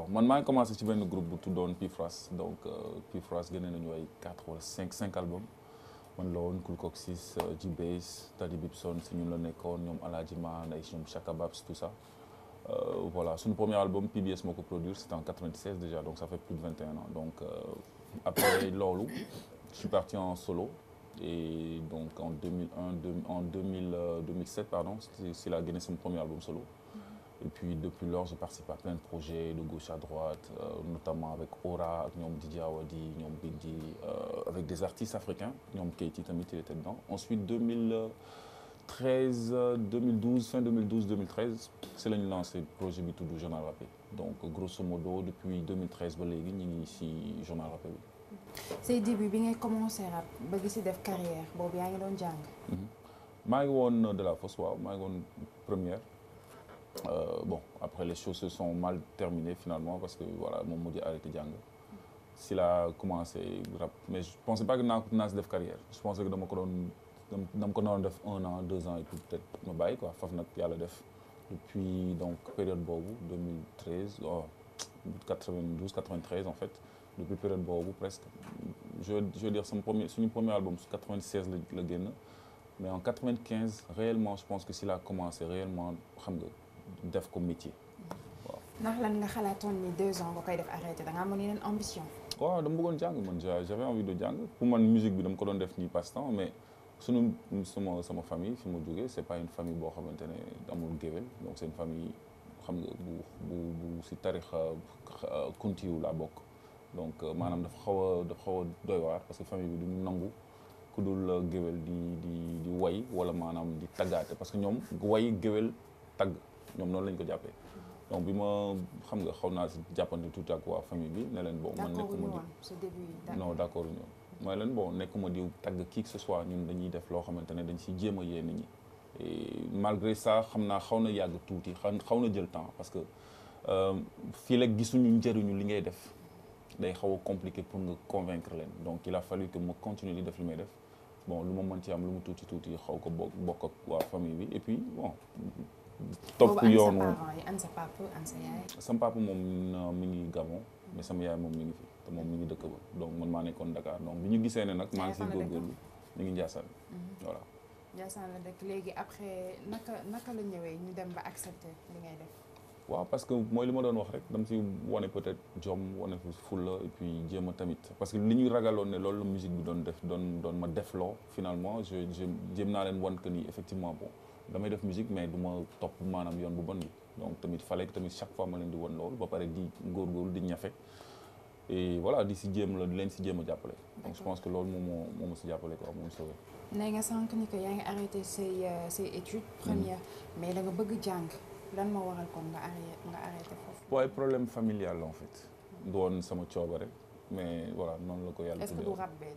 man maa ngi commencé ci benn groupe bu tuddoon Pifras donc Pifras génne nañu ay 4 wala 5 albums man la woon Cool Coxis G-Bass Taddy Bibson si ñun la nekkoon ñoom Aladji Man ay ñoom Chaka Babs tout ça voilà suñu premier album PBS moo ko produire c'était en 96 déjà donc ça fait plus de 21 ans donc après loolu je suis parti en solo et donc en 2007 pardon c'est la génne sama premier album solo. Et puis depuis lors, j'ai participé à plein de projets de gauche à droite, notamment avec Aura, avec Nyom Didi Awadi, Nyom Bigdi, avec des artistes africains. Nyom Keiti Tamit, il était dedans. Ensuite, 2013, 2012, fin 2012-2013, c'est là que j'ai lancé le projet Bitoudou Journal Rappé. Donc, grosso modo, depuis 2013, je suis ici Journal Rappé. C'est début, quand tu as commencé à faire carrière, tu as fait une jang. Je suis de la Fosse, je suis première. Bon, après les choses se sont mal terminées finalement parce que voilà, mon mot a arrêté Djang. S'il a commencé rap, mais je ne pensais pas que je faisais une carrière. Je pensais que je faisais 1 an, 2 ans et puis peut-être me bailler quoi. Depuis donc période Bobu 2013, 92, 93 en fait. Depuis période Bobu presque. Je veux dire son premier album, 96 le gagne. Mais en 95 réellement, je pense que s'il a commencé réellement, def comme métier. Ndax lan nga xalaatoon ni 2 ans nga koy def arrêté da nga amoon yeneen ambition. waaw dama bëggoon jàng man j'avais envie de jàng pour man musique bi dama ko doon def nii passe-temps mais sama famille fi mu jógee c'est pas une famille boo xamante ne amul géwél donc c'est une famille xam nga bu si tarixa kuntiyu laa bokk donc maanaam dafa xaw a doy waar parce que famille bi duñu nangu ku dul géwél di way wala maanaam di taggaate parce que ñoom way géwél tagg ñoom noonu lañ ko jàppee donc bi ma xam nga xaw naa si jàppante tuuti ak waa famille bi ne leen bon man nekkuma di non d'accord ñoom mooy leen bon nekkuma di tagg qui que ce soit ñun dañuy def loo xamante ne dañ si jéem a yee nit ñi et malgré ça xam naa xaw na yàgg tuuti xaw na jël temps parce que fii la gisuñu njëriñu li ngay def day xaw a compliqué pour nga convaincre leen donc il a fallu que ma continuer di def li may def bon lu ma mën ci am lu mu tuuti xaw ko bokk ak waa famille bi et puis bon topp yoonu sama papa moom mi ngi Gabon mais sama yaay moom mi ngi fi te moom mi ngi dëkk ba donc man maa nekkoon Dakar donc bi ñu gisee ne nag maa ngi si góorgóorlu mi ngi Ndiassane voilà Ndiassane la dëkk léegi après naka la ñëwee ñu dem ba accepter li ngay def waaw parce que mooy li ma doon wax rek dama si wane peut-être jom wane fi fulla et puis jéem a tamit parce que li ñuy ragaloon ne loolu la musique bi doon ma defloo finalement jéem naa leen wan que ni effectivement bon damay def musique mais du ma topp maanaam yoon bu bon bi donc tamit fallait que tamit chaque fois ma leen di wan loolu ba pare di góorgóorlu di ñafe et voilà di si jéem di leen si jéem a jàppale donc je pense que loolu moo ma si jàppale quoi moom sauvé. nee nga sànq ni que yaa ngi arrêté say études premières mais da nga bëgg jàng lan moo waral kon nga arrêté foofu. waaye problème familial en fait doon sama coobare mais voilà noonu la ko yàlla. est-ce que du rap bee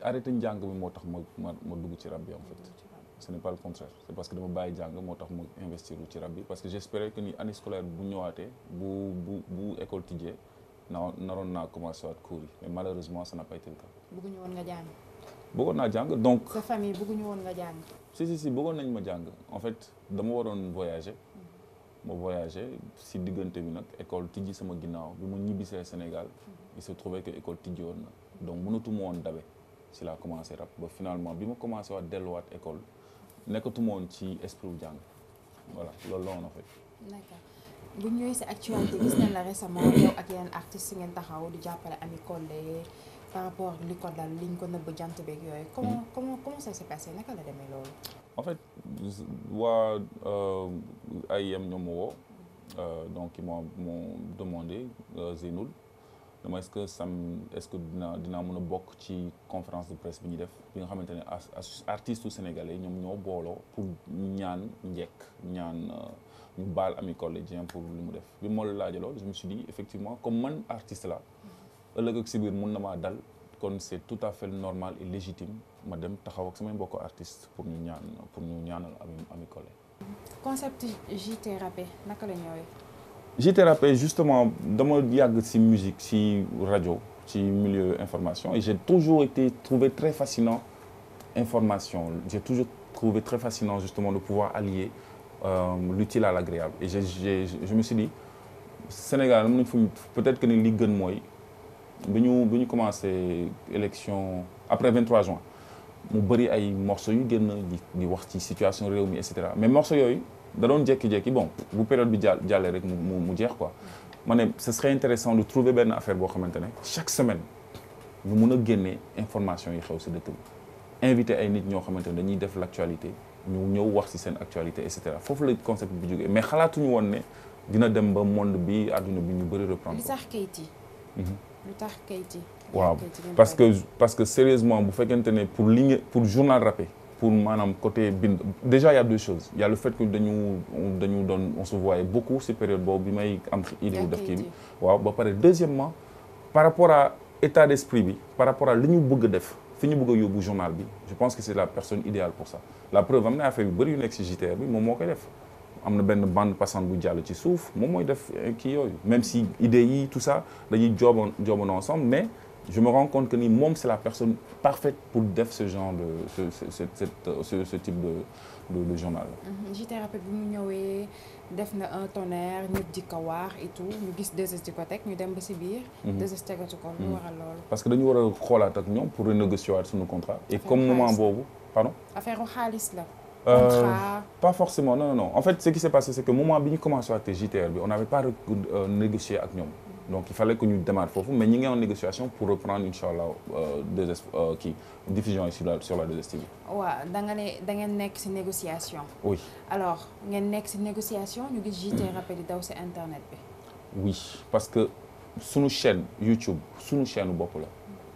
arrêté njàng bi moo tax ma dugg ci rap bi en fait ce n'est pas le contraire c'est parce que dama bàyyi jàng moo tax ma investir ci rap bi parce que j'espérais que ni année scolaire bu ñëwaatee bu école tijjee naroon naa commencé waat cours yi mais malheureusement ça n'a pas été le cas. bëgguñu woon nga jàng. bëggoon naa jàng donc. sa famille bëgguñu woon nga jàng. si bëggoon nañ ma jàng en fait dama waroon voyager. ma voyagé si diggante bi nag école tijji sama ginnaaw bi ma ñibbisee Sénégal il se trouvait que école tijji woon na donc mënatuma woon dabe si laa commencé rap ba finalement bi ma commencé waat delluwaat école nekkatuma woon ci esprit wu jàng voilà loolu la woon en fait. d'accord bu ñëwee si actualité gis nañ la récemment yow ak yeneen artistes ngeen taxaw di jàppale Ami Collé par rapport li ko dal liñ ko nëbb jant beeg yooyu. comment ça s'est passé naka la demee loolu. en fait waa AIM ñoom ma woo donc ils m'ont demandé Zeynoul dama est-ce que dinaa mën a bokk ci conférence de presse bi ñuy def bi nga xamante ne artistes sénégalais ñoom ñoo booloo pour ñaan njekk ñaan ñu baal Ami Collé Dieng pour li mu def bi ma la laajee loolu je me suis dit effectivement comme man artiste la ëllëg ak si biir mun na maa dal kon c'est tout à fait normal et légitime ma dem taxaw ak samay mbokk artiste pour ñu ñaanal Ami Collé. concept JT Rappé naka la ñëwee. JT Rappé justement dama yàgg ci musique ci rajo ci milieu information et j'ai toujours trouvé très fascinant information j'ai toujours trouvé très fascinant justement de pouvoir allier l'utile à l'agréable et je me suis dit Sénégal am nañ fu peut-être que ni li gën mooy bi ñu commencé élection après 23 juin mu bëri ay morceaux yu génn di wax ci situation réew mi et cetera mais morceaux yooyu da doon jékki-jékki bon bu période bi jàllee rek mu jeex quoi ma ne ce serait intéressant de trouver benn affaire boo xamante ne chaque semaine ñu mun a génnee information yi xew si dëkk bi invité ay nit ñoo xamante ne dañuy def l'actualité ñu ñëw wax ci seen actualité et cetera foofu la concept bi jógee mais xalaatuñu woon ne dina dem ba monde bi àdduna bi ñu bëri reprendre. li tax Keyti. lu tax Keyti. waaw parce que sérieusement bu fekkente ne pour journal rappé pour maanaam côté bind déjà il y a deux choses il y a le fait que dañu doon on se voyait beaucoup ci période boobu bi may am idée wu def kii bi waaw ba pare deuxièmement par rapport à état d'esprit bi par rapport à li ñu bëgg a def fi ñu bëgg a yóbbu journal bi je pense que c'est la personne idéale pour ça la preuve am na affaire yu bëri yu nekk ci JTR bi moom moo koy def am na benn bande passante bu jàll ci suuf moom mooy def kii yooyu même si idées yi tout ça dañuy jooboon ensemble mais je me rends compte que ni moom c'est la personne parfaite pour def ce genre de ce type de journal. JTR bi mu ñëwee def na un tonnerre ñëpp di ko wax et tout ñu gis 2S di ko teg ñu dem ba ci biir. 2S tegatu ko lu waral loolu. parce que dañu war a xoolaat ak ñoom pour renégocier waat suñu contrat. et comme moment boobu pardon. affaire u xaalis la. Pas forcément non en fait ce qui s'est passé c'est que moment bi ñu commencé waatee JTR bi on n'avait pas négocié ak ñoom donc il fallait que ñu démarre foofu mais ñi ngi en négociation pour reprendre inchallah 2S kii diffusion yi sur la 2STV. waaw da ngeen nekk ci négociation. oui alors ngeen nekk ci négociation ñu gis JTR rappé di daw ci internet bi. oui parce que sunu chaîne YouTube sunu chaîne bopp la.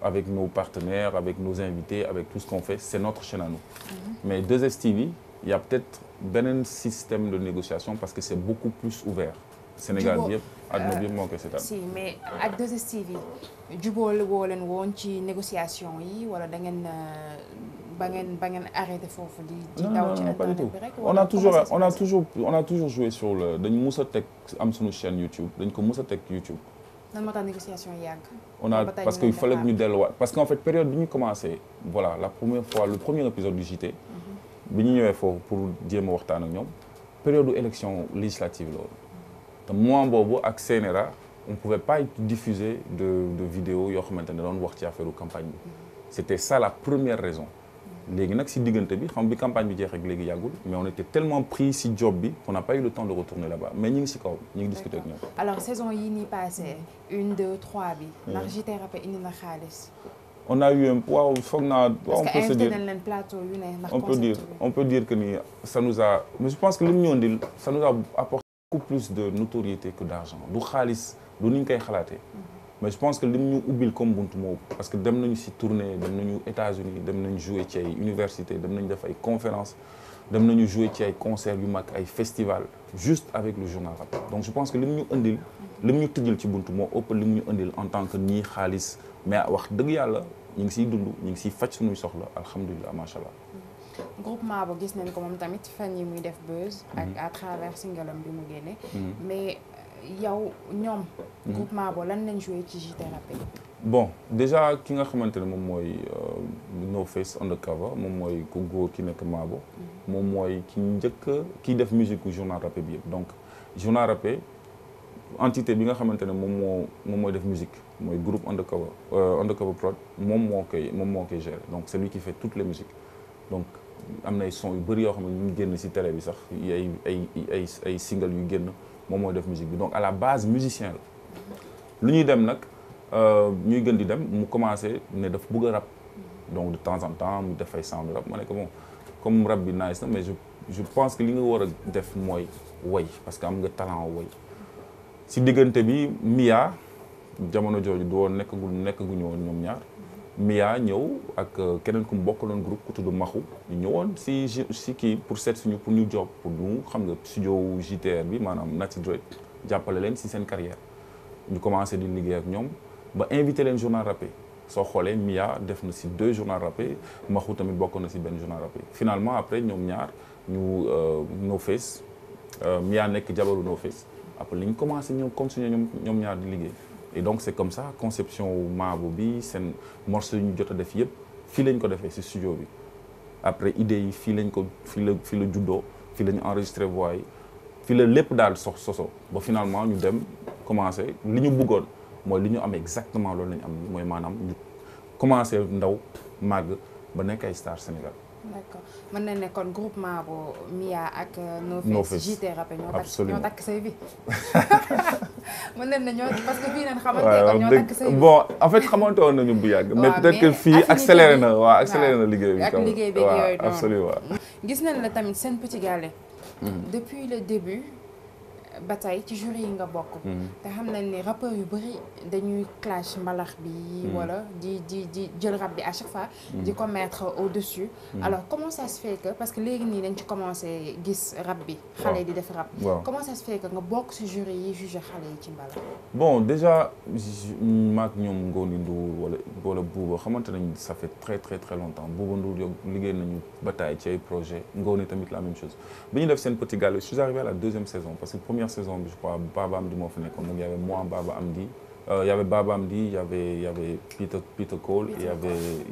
avec nos partenaires, avec nos invités, avec tout ce qu'on fait, c'est notre chaîne à nous. Mais 2STV, il y a peut-être un système de négociation parce que c'est beaucoup plus ouvert. Sénégal bi yëpp àdduna bi yëpp moo koy seetaan. si mais ak 2STV jubóole woo leen woon ci négociation yi wala da ngeen ba ngeen arrêté foofu di daw ci internet bi rek. on a toujours joué sur le dañu mus a teg am suñu chaîne YouTube dañ ko mus a teg YouTube. nan moo tax négociation yàgg. parce que il fallait que ñu delluwaat parce qu'en fait période bi ñu commencé voilà la première fois le premier épisode du JT. bi ñu ñëwee foofu pour jéem a waxtaan ak ñoom période élection législative la woon te moment boobu ak CNRA on pouvait pas diffuser de vidéos yoo xamante ne doon wax ci affaire campagne bi c'était ça la première raison. léegi nag si diggante bi xam bi campagne bi jeex ak léegi yàggul mais on était tellement pris si job bi qu'on n'a pas eu le temps de retourner là-bas mais ñi ngi si kaw ñi ngi discuter ak ñoom. alors saison yii nii passé 1 2 3 bi. ndax JTR rappé indi na xaalis. on a eu un waaw foog naa. waaw on peut se dire parce que invité nañ leen plateau yu ne ndax on peut dire que ni ça nous a mais je pense que li mu ñu indil ça nous a apporté beaucoup plus de notoriété que d'argent du xaalis du ni ñu koy xalaatee. mais je pense que li mu ñu ubbil comme buntu moo parce que dem nañu ci tournée dem nañu États-Unis dem nañu jouer ci ay université dem nañu def ay conférences dem nañu jouer ci ay concerts yu mag ay festivals juste avec le journal rappé donc je pense que li mu ñu indil li mu ñu tëjal ci buntu moo ëpp li mu ñu indil en tant que nii xaalis mais wax dëgg yàlla ñu ngi ciy dund ñu ngi ciy faj suñuy soxla alhamdulilah macha allah. groupement ba gis nañ ko moom tamit fan yi muy def buzz. ak à travers singalam bi mu génne. mais yow ñoom. groupement boo lan lañ joué ci JTR rappé. bon déjà ki nga xamante ne moom mooy No Face Undercover moom mooy ku góor ki nekk Maabo. moom mooy ki njëkk kiy def musique gu journal rappé bi yëpp donc journal rappé entité bi nga xamante ne moom mooy def musique mooy groupe Undercover Prod moom moo koy gérer donc c'est lui qui fait toutes les musiques donc am na ay sons yu bëri yoo xam ne ñu génn ci télé bi sax ay single yu génn. moom mooy def musique bi donc à la base musicien la lu ñuy dem nag ñuy gën di dem mu commencé ne daf bëgg a rap donc de temps en temps mu def ay sound rap ma ne ko bon comme rap bi nice na mais je pense que li nga war a def mooy woy parce que am nga talent woy si diggante bi Mia jamono jooju du woon nekkaguñu woon ñoom ñaar Mia ñëw ak keneen ku mu bokkaloon groupe ku tudd Maxu ñu ñëwoon si kii pour seet suñu pour ñu job pour ñu xam nga studio JTR bi maanaam Nati Dread jàppale leen si seen carrière ñu commencé di liggéey ak ñoom ba invité leen journal rappé soo xoolee Mia def na si 2 journal rappé Maxu tamit bokkoon na si benn journal rappé finalement après ñoom ñaar ñu No Face Mia nekk jabaru No Face après li ñu commencé ñoom continuer ñoom ñaar di liggéey et donc c'est comme ça conception Maabo bi seen morceau yu ñu jot a def yëpp fii lañ ko defee ci studio bi après idée yi fii la juddoo fii la ñu enregistré voix yi fii la lépp daal soso ba finalement ñu dem commencé li ñu bëggoon mooy li ñu am exactement loolu la ñu am mooy maanaam ñu commencé ndaw màgg ba nekk ay star Sénégal. d'accord mën na ne kon groupement bu Mia ak No Face Face JT Rap absolument ñoo takk sëy bi mën nañ ne ñoo parce que fii nañ xamante kon ñoo takk sëy bi bon en fait xamante woon nañu bu yàgg mais peut-être que fii accéléré na waaw accéléré na liggéey bi ak liggéey bi yooyu noonu absolument gis nañ la tamit seen Petit Gallé depuis le début ba tey ci jury yi nga bokk te xam nañ ni rappeurs yu bëri dañuy clash mbalax bi wala di jël rap bi à chaque fois di ko mettre au-dessus alors comment ça se fait que parce que léegi nii dañ ci commencé gis rap bi xale yi di def rap comment ça se fait que nga bokk ci jury yi juger xale yi ci mbalax bon déjà maak ñoom Ngoni Ndour wala Bouba xamante nañ ça fait très très très longtemps Bouba Ndour yow liggéey nañu bataille ci ay projet Ngoni tamit la même chose bi ñu def seen Petit Gallé je suis arrivé à la deuxième saison parce que première saison bi je crois Baba Amdi moo fi nekkoon donc y avait moi Baba Amdi y avait Baba Amdi y avait Peter Cole et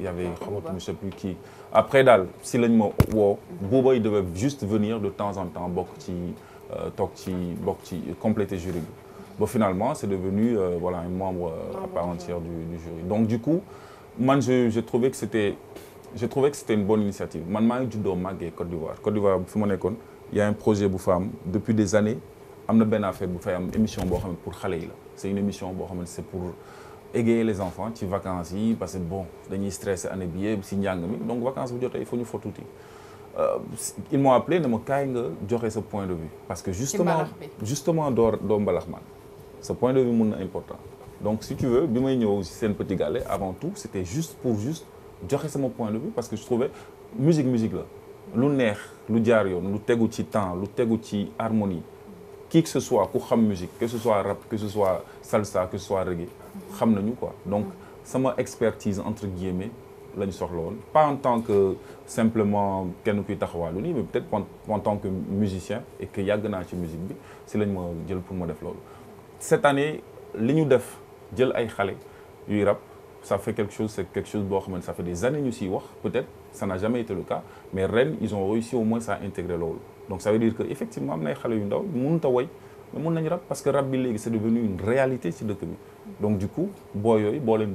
y avait xamatuma je sais plus qui après daal si lañ ma woo Bouba il devait juste venir de temps en temps bokk ci compléter jury bi ba finalement c'est devenu voilà un membre à part entière du jury donc du coup man je trouvais que c'était une bonne initiative man maa ngi juddoo màggee Côte d'Ivoire fi ma nekkoon y a un projet bu fa am depuis des années am na benn affaire bu fay am émission boo xam ne pour xale yi la c'est une émission boo xam ne c'est pour égayer les enfants ci vacances yi parce que bon dañuy stressé année bi yëpp si njàng mi donc vacances bu jotee il faut ñu fo tuuti ils m'ont appelé ne ma kaay nga joxe sa point de vue parce que justement doo mbalax man ce point de vue mun na important donc si tu veux bi may ñëw si seen Petit Gallé avant tout c'était juste joxe sama point de vue parce que je trouvais musique la lu neex lu jaar yoon lu tegu ci temps lu tegu ci harmonie qui que ce soit ku xam musique que ce soit rap que ce soit salsa que ce soit reggae xam nañu quoi donc sama expertise entre guillemets la ñu soxla woon pas en tant que simplement kenn kuy taxawaalu nii mais peut-être en tant que musicien et que yàgg naa ci musique bi si lañ ma jël pour ma def loolu cette année li ñu def jël ay xale yuy rap ça fait quelque chose boo xam ne ça fait des années ñu siy wax peut-être ça n'a jamais été le cas mais ren ils ont réussi au moins à intégrer loolu donc ça veut dire que effectivement am na ay xale yu ndaw mënut a woy mais mën nañu rap parce que rap bi léegi c'est devenu une réalité ci dëkk bi donc du coup boo yooyu boo leen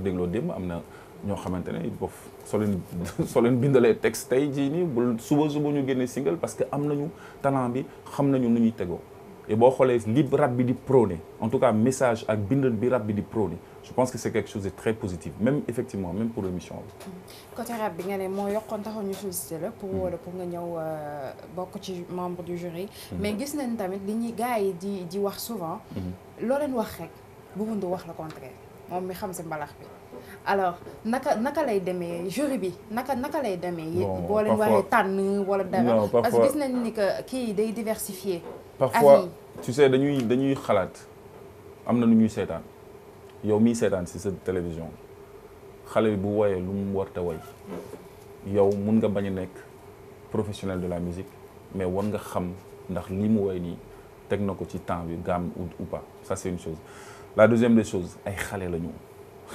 dégloo démb am na ñoo xamante ne bof soo leen bindalee texte tey jii nii bul suba ñu génnee single parce que am nañu talent bi xam nañu nu ñuy tegoo et boo xoolee li rap bi di prôné en tout cas message ak bindal bi rap bi di prôné je pense que c'est quelque chose de très positif même effectivement même pour l'émission bi. côté rap bi nga ne moo yokkoon taxaw ñu sollicité la pour wala pour nga ñëw bokk ci membre du jury. mais gis nañ tamit li ñuy gars yi di wax souvent. loo leen wax rek bëggoon di wax le contraire moom mi xam si mbalax bi. alors naka lay demee jury bi naka lay demee. boo leen waree tànn wala dara. parce que gis nañ ni que kii day diversifier. parfois tu sais dañuy xalaat am na nu ñuy seetaan yow miy seetaan ci sa télévision xale bi bu woyee lu mu war te woy yow mun nga bañ a nekk professionnel de la musique mais war nga xam ndax li mu woy nii teg na ko ci temps bi gamme ou pas ça c'est une chose la deuxième des choses ay xale la ñu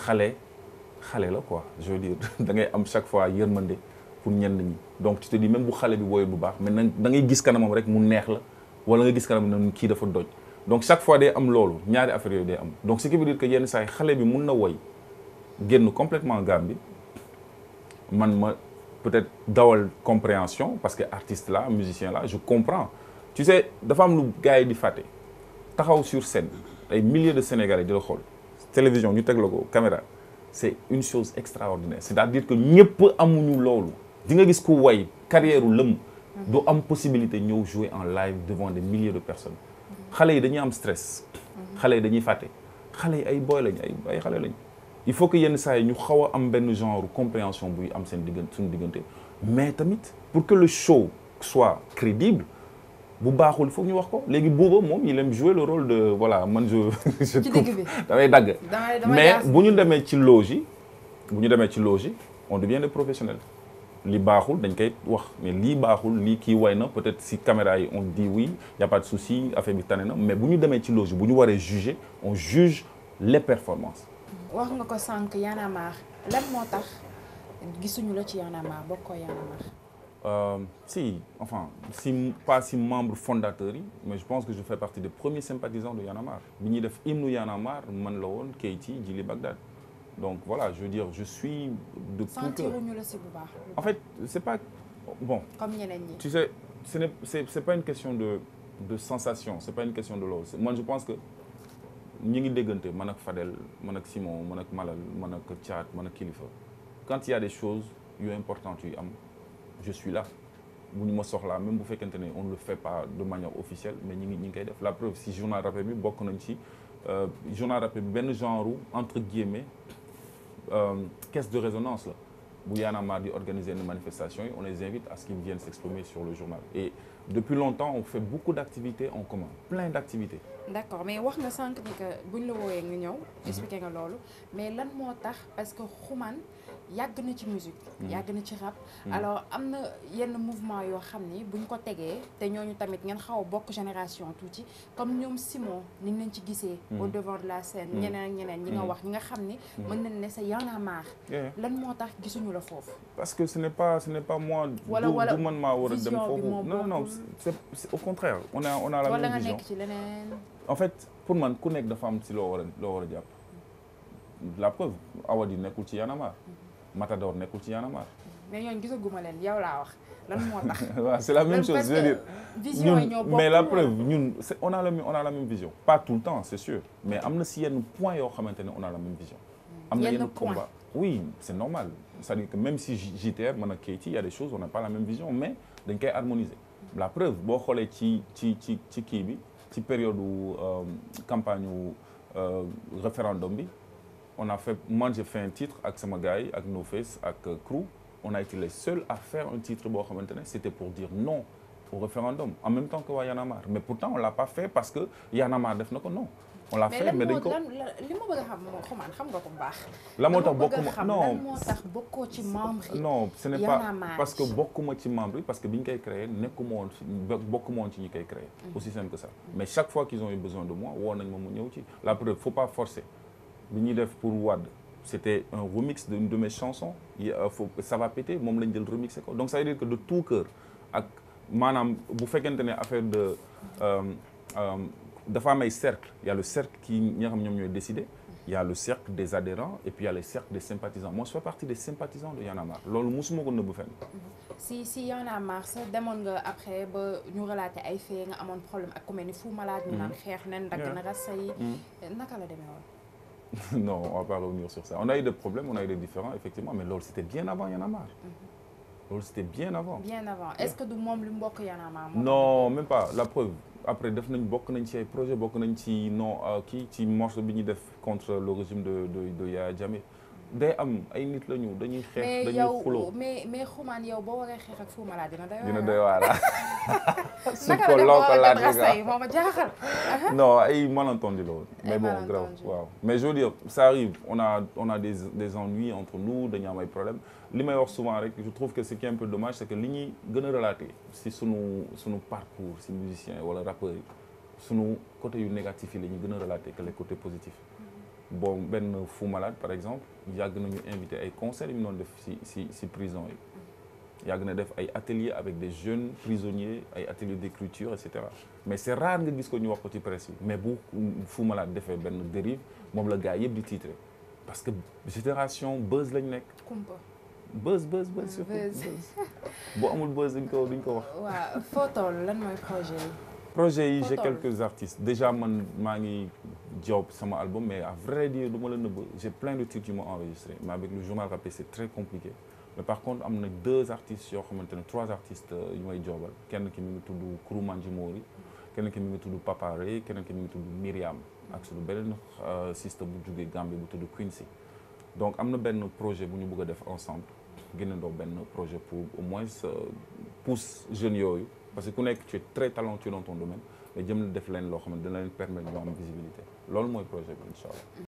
xale la quoi je veux dire da ngay am chaque fois yërmande pour ñenn ñi donc tu te dis même bu xale bi woyee bu baax mais nag da ngay gis kanamam rek mu neex la wala nga gis kanam ne kii dafa doj donc chaque fois day am loolu ñaari affaire yooyu day am donc ce qui veut dire que yenn saa yi xale bi mun na woy génn complètement gamme bi man ma peut-être dawal compréhension parce que artiste là musicien là je comprends tu sais dafa am lu gars yi di fàtte taxaw sur scène ay milliers de Sénégalais di la xool télévision ñu teg la ko caméra c'est une chose extraordinaire c'est-à-dire que ñëpp amuñu loolu di nga gis ku woy carrière u lëm du am possibilité ñëw jouer en live devant des milliers de personnes xale yi dañuy am stress xale yi dañuy fàtte xale yi ay boy lañ ay xale lañ il faut que yenn saa yi ñu xaw a am benn genre compréhension buy am seen diggante suñu diggante mais tamit pour que le show soit crédible bu baaxul il faut ñu wax ko léegi Bouba moom il aime jouer le rôle de voilà man je coupe damay dagg mais bu ñu demee ci loge yi on devient des professionnels li baaxul dañ koy wax mais lii baaxul lii kii way na peut-être si caméra yi on dit oui y a pas de souci affaire bi tane na mais bu ñu demee ci loge bu ñu waree juger on juge les performances. wax nga ko sànq Y'en a marre lan moo tax gisuñu la ci Y'en a marre bokkoo Y'en a marre. Si, enfin, pas si membre fondateur yi mais je pense que je fais partie des premiers sympathisants de Y'en a marre bi ñuy def hymne Y'en a marre man la woon Keyti Djily Bagdad donc voilà je veux dire je suis de tout cœur. sentiruñu la si bu baax. En fait c'est pas bon. comme ñeneen ñi. Tu sais c'est pas une question de sensation c'est pas une question de loolu moi je pense que ñi ngi déggante man ak Fadel man ak Simon man ak Malal man ak Thiat man ak Kilifeu quand il y a des choses yu importantes yu am je suis là bu ñu ma soxlaa même bu fekkente ne on ne le fait pas de manière officielle mais ñi ngi koy def la preuve si journal rappé bi bokk nañ ci journal rappé bi benn genre entre guillemets caisse de résonance la bu Y'en a marre di organiser une manifestation yi on les invite à ce qu'ils viennent s'exprimer sur le journal et depuis longtemps on fait beaucoup d'activités en commun plein d'activités. D'accord mais wax nga sànq ni que buñ la wooyee nga ñëw. expliqué nga loolu mais lan moo tax parce que Xuman yàgg na ci musique. yàgg na ci rap. alors am na yenn mouvement yoo xam ni buñ ko tegee te ñooñu tamit ngeen xaw a bokk génération tuuti comme ñoom Simon ni ñu leen ci gisee. au devant de la scène. ñeneen ak ñeneen ñi nga wax ñi nga xam ni. mën nañ ne sa Y'en a marre. lan moo tax gisuñu la foofu. parce que ce n'est pas moi. wala du man maa war a dem vision bi foofu moo non c'est au contraire on a la wala même nga vision. nekk ci leneen. en fait pour man ku nekk dafa am si loo war a jàpp la preuve Awadi nekkul ci Y'en a marre Matador nekkul ci Y'en a marre. mais ñooñu gisaguma leen yow laa wax lan moo tax. waaw c'est la même chose je veux dire vision yi ñoo bokk mais la preuve ñun on a la même vision pas tout le temps c'est sûr mais am na si yenn point yoo xamante ne on a la même vision. am na yenn combat oui c'est normal c'est-à-dire que même si JTR man ak Keyti il y a des choses on n'a pas la même vision mais dañ koy harmoniser la preuve boo xoolee ci kii bi ci période campagne référendum bi moi j'ai fait un titre ak sama gars yi ak No Face ak Crew on a été les seuls à faire un titre boo xamante ne c'était pour dire non au référendum en même temps que waa Y'en a marre mais pourtant on l'a pas fait parce que Y'en a marre def na ko non on l'a fait mais dañ ko li ma bëgg a xam moo Xuman xam nga ko bu baax. la moo tax bokkuma non lan moo tax bokkoo ci membre yi. non ce n'est pas parce que bokkuma ci membre yi parce que bi ñu koy créé nekkuma woon bokkuma woon ci ñi koy créé. aussi simple que ça mais chaque fois qu'ils ont eu besoin de moi woo nañ ma mu ñëw ci la preuve faut pas forcer bi ñuy def pour Wade c'était un remix d'une de mes chansons ça va péter moom lañ jël remixé ko donc ça veut dire que de tout cœur ak maanaam bu fekkente ne affaire de dafa am ay cercle il y a le cercle qui ñi nga xam ñoom ñooy décider il y a le cercle des adhérents et puis il y a le cercle des sympathisants moi je fais partie des sympathisants de Y'en a marre loolu mosuma ko nëbb fenn. si Y'en a marre sax demoon nga après ba ñu relater ay faits nga amoon problème ak ku mel ni Fou Malade ñu naan xeex nen dagg na rasa yi naka la demee woon. non on va pas revenir sur ça on a eu des problèmes on a eu des différends effectivement mais loolu c'était bien avant Y'en a marre. loolu c'était bien avant. bien avant est-ce que du moom li mu bokk Y'en a marre. non même pas la preuve après def nañ bokk nañ ci ay projet bokk nañ ci kii ci morceau bi ñuy def contre le régime de Yaya Jammeh day am ay nit la ñu dañuy xeex dañuy xuloo mais Xuman yow boo waree xeex ak Fou Malade dina doy waar su ko loo ko laaj rek moo ma jaaxal. non ay malentendu la woon mais bon grave waaw mais je veux dire ça arrive on a des ennuis entre nous dañu am ay problèmes li may wax souvent rek je trouve que ce qui est un peu dommage c'est que li ñuy gën a relater si sunu parcours si musiciens wala rappeurs yi sunu côté yu négatif yi la ñuy gën a relater que les côtés positifs. bon benn Fou Malade par exemple yàgg nañu invité ay concerts yu ñu doon def si prison yi yàgg na def ay ateliers avec des jeunes prisonniers ay ateliers d'écriture et cetera mais c'est rare nga gis ko ñu wax ko ci presse yi mais bu Fou Malade defee benn dérive moom la gars yëpp di titrer parce que génération buzz lañ nekk. kumpa buzz surtout boo amul buzz duñ ko wax. waaw foo toll lan mooy projet yi j'ai quelques artistes déjà man maa ngi job sama album mais à vrai dire du ma la nëbb j'ai plein de titres yu ma enregistré mais avec le journal rappé c'est très compliqué mais par contre am na 2 artistes yoo xamante ne 3 artistes yu may jobal kenn ki mi ngi tudd Crew Manjimori kenn ki mi ngi tudd Papa Ray kenn ki mi ngi tudd Myriam ak suñu beneen sister bu jógee Gambie bu tudd Quincy donc am na benn projet bu ñu bëgg a def ensemble génnandoo benn projet pour au moins pousse jeunes yooyu parce que ku nekk tu es très talentueux dans ton domaine mais jëm na def leen loo xam ne dina leen permettre ñu am visibilité loolu mooy projet bi incha allah